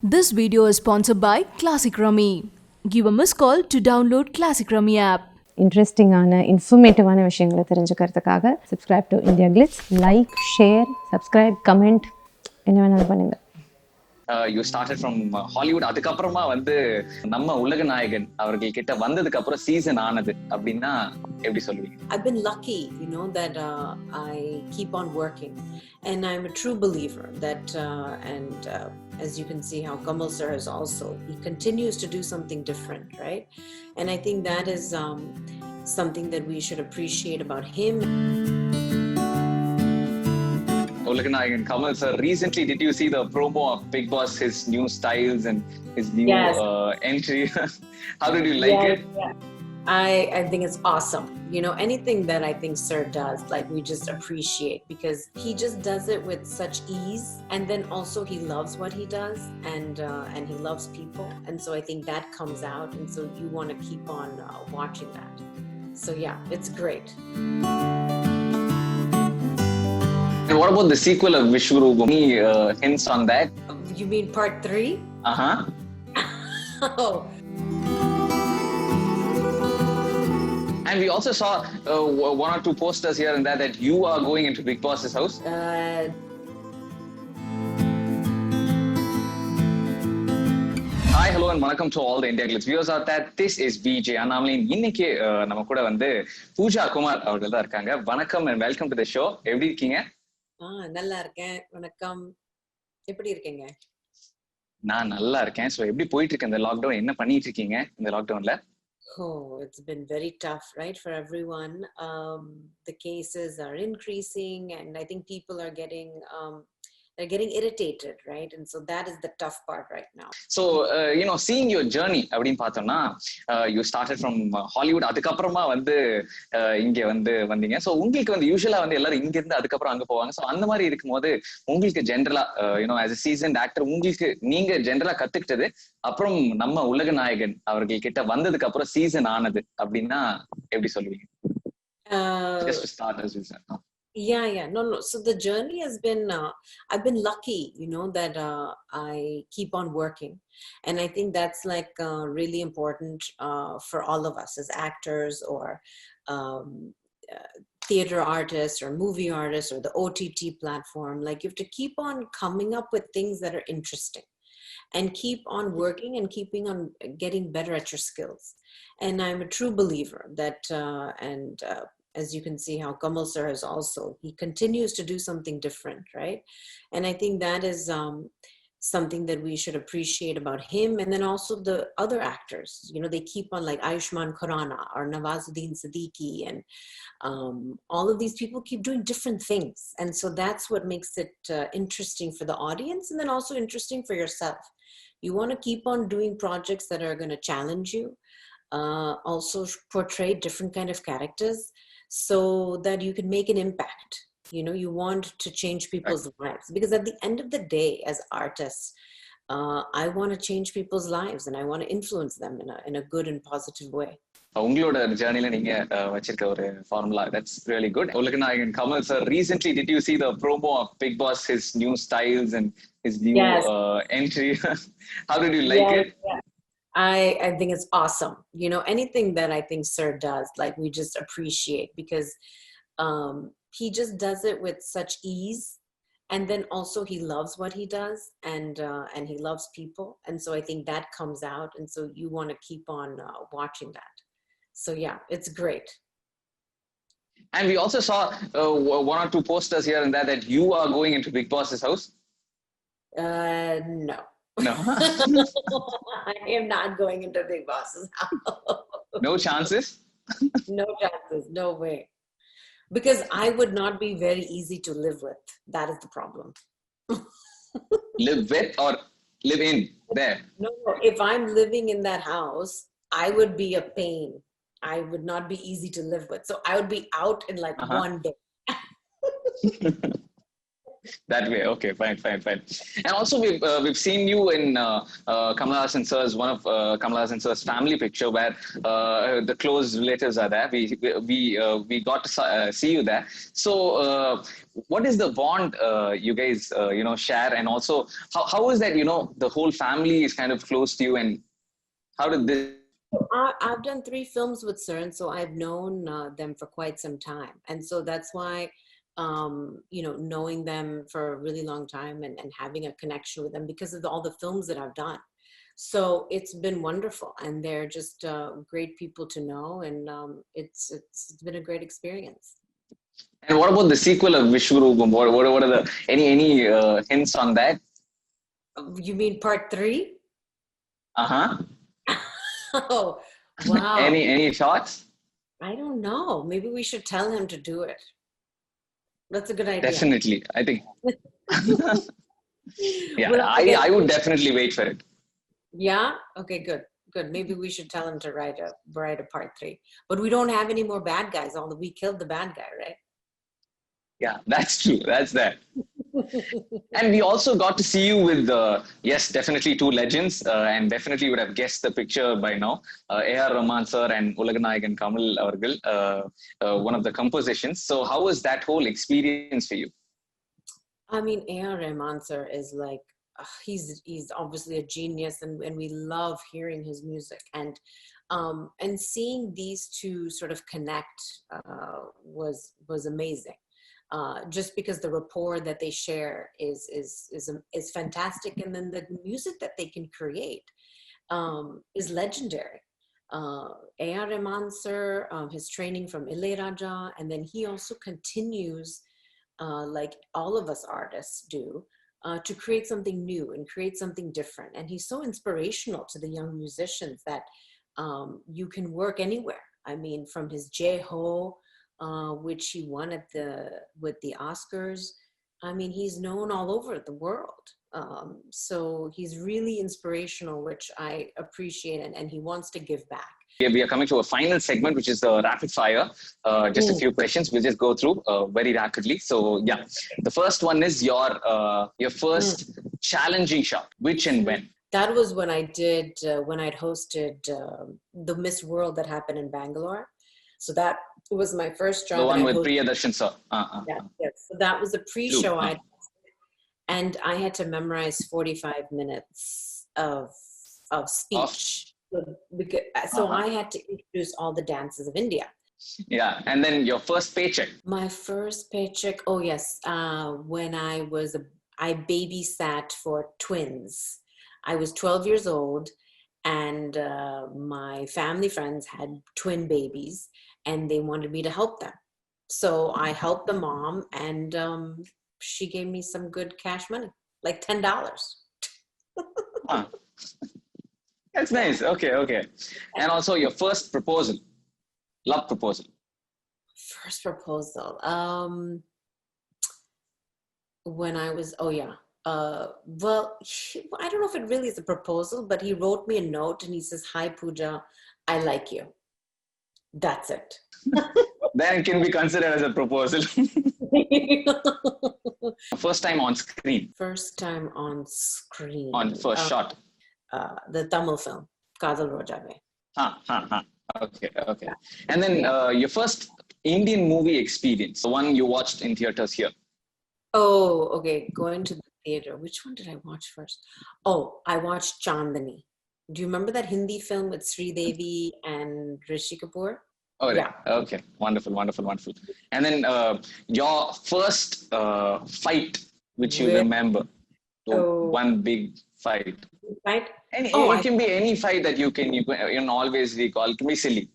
This video is sponsored by Classic Rummy. Give a missed call to download Classic Rummy app. இன்ட்ரெஸ்டிங்கான இன்ஃபர்மேட்டிவான விஷயங்களை தெரிஞ்சுக்கிறதுக்காக subscribe to India glitz. Like, share, subscribe, comment என்ன வேணாலும் பண்ணுங்கள். You started from Hollywood. அதுக்கப்புறமா வந்து நம்ம உலக நாயகன் அவர்கள் கிட்ட வந்ததுக்கு அப்புறம் சீசன் ஆனது அப்படின்னா எப்படி சொல்லுவீங்க? I've been lucky, that I keep on working, and I'm a true believer that as you can see how Kamal sir is also, he continues to do something different, right? And I think that is something that we should appreciate about him. Ulaganayagan Kamal sir, recently did you see the promo of Bigg Boss, his new styles and his new entry? How did you like it? Yeah. I think it's awesome. Anything that I think sir does, like, we just appreciate, because he just does it with such ease, and then also he loves what he does, and he loves people, and so I think that comes out, and so you want to keep on watching that. So yeah, it's great. And what about the sequel of Vishwaroopam? Any hints on that? You mean part 3? Oh. And we also saw one or two posters here and there that you are going into Bigg Boss's house. Hi, hello and welcome to all the IndiaGlitz viewers out there. This is VJ. இன்னைக்கு நம்ம கூட வந்து பூஜா குமார் அவர்கள் தான் இருக்காங்க. வணக்கம் and welcome to the show. எப்படி இருக்கீங்க? நல்லா இருக்கேன். வணக்கம். எப்படி இருக்கீங்க? நான் நல்லா இருக்கேன். சோ எப்படி போயிட்டு இருக்கு இந்த லாக்டவுன்? என்ன பண்ணிட்டு இருக்கீங்க இந்த லாக்டவுன்ல? Oh, it's been very tough, right, for everyone. The cases are increasing, and I think people are they're getting irritated, right? And so that is the tough part right now. So, seeing your journey, அப்படின்னு பார்த்தோம்னா, you started from Hollywood. அதுக்கப்புறமா வந்து இங்க வந்து வந்தீங்க. So உங்களுக்கு வந்து யூஸ்வலா வந்து எல்லாரும் இங்க இருந்து அதுக்கப்புறம் அங்க போவாங்க. ஸோ அந்த மாதிரி இருக்கும்போது உங்களுக்கு ஜென்ரலா ஆஸ் அ சீசன்ட் ஆக்டர் உங்களுக்கு நீங்க ஜென்ரலா கத்துக்கிட்டது, அப்புறம் நம்ம உலக நாயகன் அவர்கள் கிட்ட வந்ததுக்கு அப்புறம் சீசன் ஆனது அப்படின்னா எப்படி சொல்லுவீங்க? Just to start as you said. Yeah. No. So the journey has been, I've been lucky, that I keep on working. And I think that's like really important for all of us as actors or theater artists or movie artists or the OTT platform. Like, you have to keep on coming up with things that are interesting and keep on working and keeping on getting better at your skills. And I'm a true believer that, as you can see how Kamal sir is also, he continues to do something different, right? And I think that is something that we should appreciate about him. And then also the other actors, they keep on, like Ayushmann Khurrana or Nawazuddin Siddiqui, and all of these people keep doing different things. And so that's what makes it interesting for the audience, and then also interesting for yourself. You want to keep on doing projects that are going to challenge you, also portray different kind of characters, so that you can make an impact. You want to change people's lives, because at the end of the day, as artists, I want to change people's lives, and I want to influence them in a good and positive way. உங்களோட ஜர்னில நீங்க வச்சிருக்க ஒரு formula, that's really good. Ulaganayagan Kamal sir, recently did you see the promo of Bigg Boss, his new styles and his new entry? How did you like it? Yeah. I think it's awesome. Anything that I think sir does, like, we just appreciate, because he just does it with such ease, and then also he loves what he does, and he loves people, and so I think that comes out, and so you want to keep on watching that. So yeah, it's great. And we also saw one or two posters here and there that you are going into Bigg Boss's house. No. No. I am not going into Bigg Boss's house. No chances? No chances. No way. Because I would not be very easy to live with. That is the problem. Live with or live in there? No. If I'm living in that house, I would be a pain. I would not be easy to live with. So I would be out in like one day. That way, okay, fine. And also, we've seen you in Kamal Hassan sir's one of Kamal Hassan sir's family picture where the close relatives are there. We got to see you there. So, what is the bond you guys share, and also how is that the whole family is kind of close to you, and how did this? I've done 3 films with Sir, and so I've known them for quite some time, and so that's why. Knowing them for a really long time and having a connection with them because of all the films that I've done. So it's been wonderful, and they're just great people to know, and it's been a great experience. And what about the sequel of Vishwaroopam? What are the any hints on that? You mean part 3? Oh, wow. Any thoughts? I don't know. Maybe we should tell him to do it. That's a good idea. Definitely, I think. Yeah, Well, I would definitely wait for it. Yeah. Okay. Good. Maybe we should tell him to write a part 3. But we don't have any more bad guys. Although we killed the bad guy, right? Yeah, that's true. That's that. And we also got to see you with yes, definitely 2 legends, and definitely would have guessed the picture by now. A.R. Rahman sir and Ulaganayagan Kamal avargal, one of the compositions. So how was that whole experience for you? I mean, A.R. Rahman sir is like, he's obviously a genius, and we love hearing his music, and seeing these 2 sort of connect was amazing. Just because the rapport that they share is fantastic, and then the music that they can create is legendary. A.R. Rahman sir, his training from Ilayaraja, and then he also continues, like all of us artists do, to create something new and create something different. And he's so inspirational to the young musicians that you can work anywhere. I mean, from his J-Ho, which he won with the Oscars. I mean, he's known all over the world. So he's really inspirational, which I appreciate, and he wants to give back. We are coming to a final segment, which is the rapid fire. Just a few questions. We'll just go through very rapidly. So yeah, the first one is your first challenging shot. Which and when? That was when I'd hosted the Miss World that happened in Bangalore. So that was my first job. The one with Priyadarshan sir. Yes. So that was a pre-show and I had to memorize 45 minutes of speech. So I had to introduce all the dances of India. Yeah, and then your first paycheck. My first paycheck, oh yes, when I babysat for twins. I was 12 years old, and my family friends had twin babies, and they wanted me to help them. So I helped the mom, and she gave me some good cash money, like $10. Huh. That's nice. Okay. And also your first proposal, love proposal. First proposal. When I was, well, I don't know if it really is a proposal, but he wrote me a note and he says, "Hi, Pooja, I like you." That's it. Then it can be considered as a proposal. First time on screen. First time on screen. On first shot. The Tamil film, Kadal Rojave. Okay. And then your first Indian movie experience, the one you watched in theaters here. Oh, okay. Going to the theater. Which one did I watch first? Oh, I watched Chandani. Do you remember that Hindi film with Sridevi and Rishi Kapoor? Oh, yeah. Okay. Wonderful. And then your first fight, which you remember. One big fight. Fight? It can be any fight that you can always recall. It can be silly.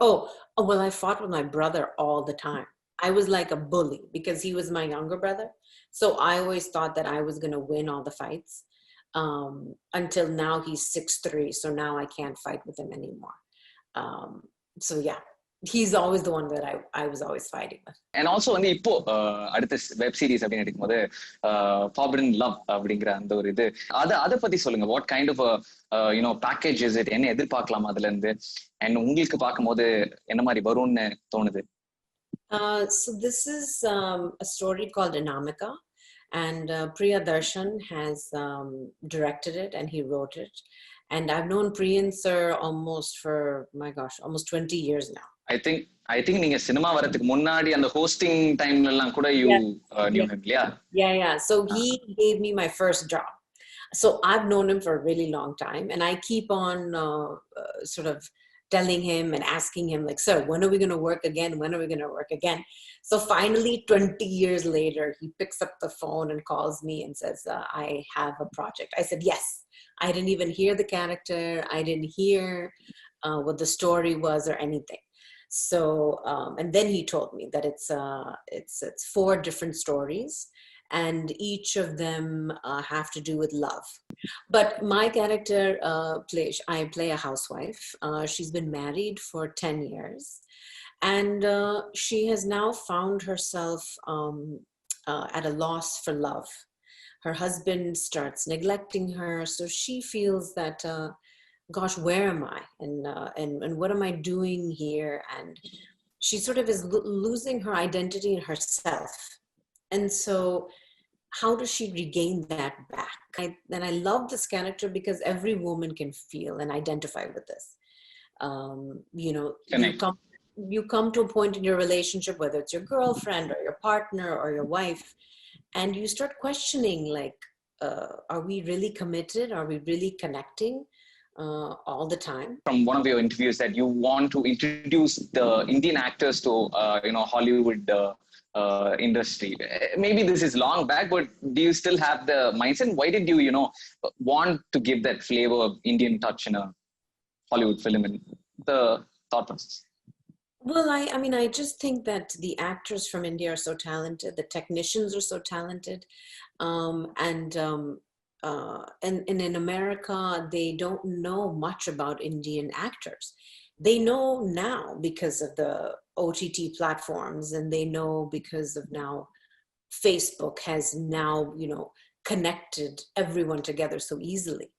Oh, well, I fought with my brother all the time. I was like a bully because he was my younger brother. So I always thought that I was going to win all the fights. Until now he's 6'3", so now I can't fight with him anymore. So yeah, he's always the one that I was always fighting with. And also வந்து இப்போ அடுத்த web series அப்படின்னு எடுக்கும்போது Forbidden Love அப்படிங்கிற அந்த ஒரு இது அதை பத்தி சொல்லுங்க. What kind of package is it? என்ன எதிர்பார்க்கலாம் அதுல இருந்து? அண்ட் உங்களுக்கு பார்க்கும்போது என்ன மாதிரி வரும்னு தோணுது? So this is a story called Anamika, and Priya Darshan has directed it and he wrote it. And I've known Priyan sir almost for, my gosh, almost 20 years now. I think நீங்க cinema வரதுக்கு முன்னாடி அந்த hosting டைம்ல எல்லாம் கூட you knew him, yeah? Yeah. So he gave me my first job. So I've known him for a really long time, and I keep on sort of telling him and asking him, like, sir, when are we going to work again? When are we going to work again? So finally, 20 years later, he picks up the phone and calls me and says, I have a project. I said, yes. I didn't even hear the character. I didn't hear what the story was or anything. So, and then he told me that it's 4 different stories, and each of them have to do with love. But my character I play a housewife. She's been married for 10 years, and she has now found herself at a loss for love. Her husband starts neglecting her, so she feels that, gosh, where am I? And what am I doing here? And she sort of is losing her identity in herself. And so how does she regain that back? And I love this character because every woman can feel and identify with this. You come to a point in your relationship, whether it's your girlfriend or your partner or your wife, and you start questioning, like, are we really committed? Are we really connecting all the time? From one of your interviews that you want to introduce the Indian actors to Hollywood industry. Maybe this is long back, but do you still have the mindset? Why did you want to give that flavor of Indian touch in a Hollywood film, and the thought process? Well, I just think that the actors from India are so talented. The technicians are so talented. And in America, they don't know much about Indian actors. They know now because of the OTT platforms, and they know because of now Facebook has now, connected everyone together so easily.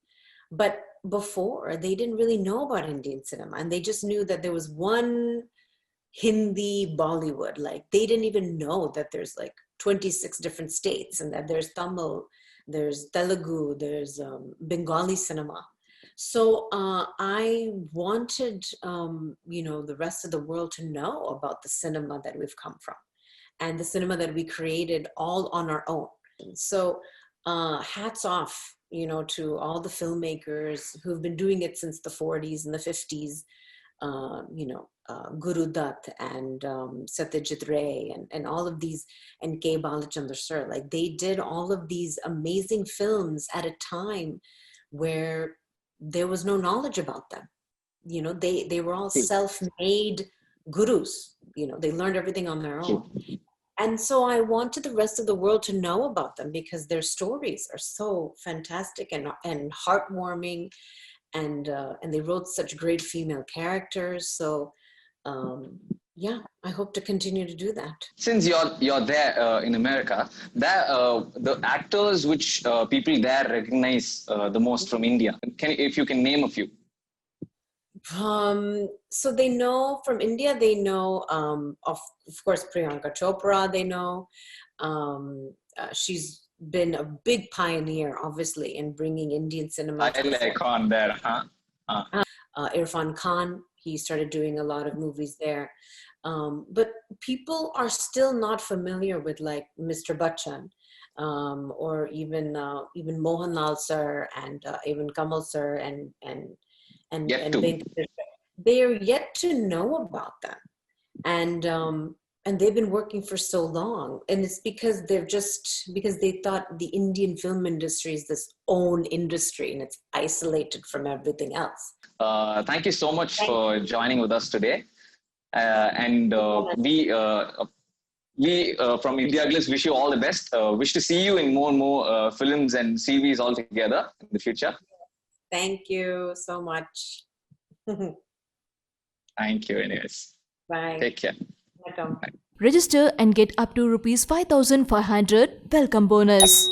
But before, they didn't really know about Indian cinema, and they just knew that there was one Hindi Bollywood. Like, they didn't even know that there's like 26 different states, and that there's Tamil, there's Telugu, there's Bengali cinema. So I wanted, the rest of the world to know about the cinema that we've come from, and the cinema that we created all on our own. So hats off, to all the filmmakers who've been doing it since the 40s and the 50s. Guru Dutt and Satyajit Ray and all of these, and K. Balachandra sir, like, they did all of these amazing films at a time where there was no knowledge about them. They were all self-made gurus. They learned everything on their own. And so I wanted the rest of the world to know about them because their stories are so fantastic and heartwarming. And they wrote such great female characters. So I hope to continue to do that. Since you're there in America, the actors which people there recognize the most from India, if you can name a few. So they know from India, they know of course Priyanka Chopra. They know she's been a big pioneer, obviously, in bringing Indian cinema. Icon there, huh? Irfan Khan, he started doing a lot of movies there. But people are still not familiar with, like, Mr. Bachchan, or even Mohanlal sir, and even Kamal sir, and they are yet to know about them. And they've been working for so long, and it's because they thought the Indian film industry is this own industry and it's isolated from everything else. Thank you so much for joining with us today. We from IndiaGlitz wish you all the best. Wish to see you in more and more films and series all together in the future. Thank you so much. Thank you anyways. Bye. Take care. Welcome. Register and get up to rupees 5,500 welcome bonus.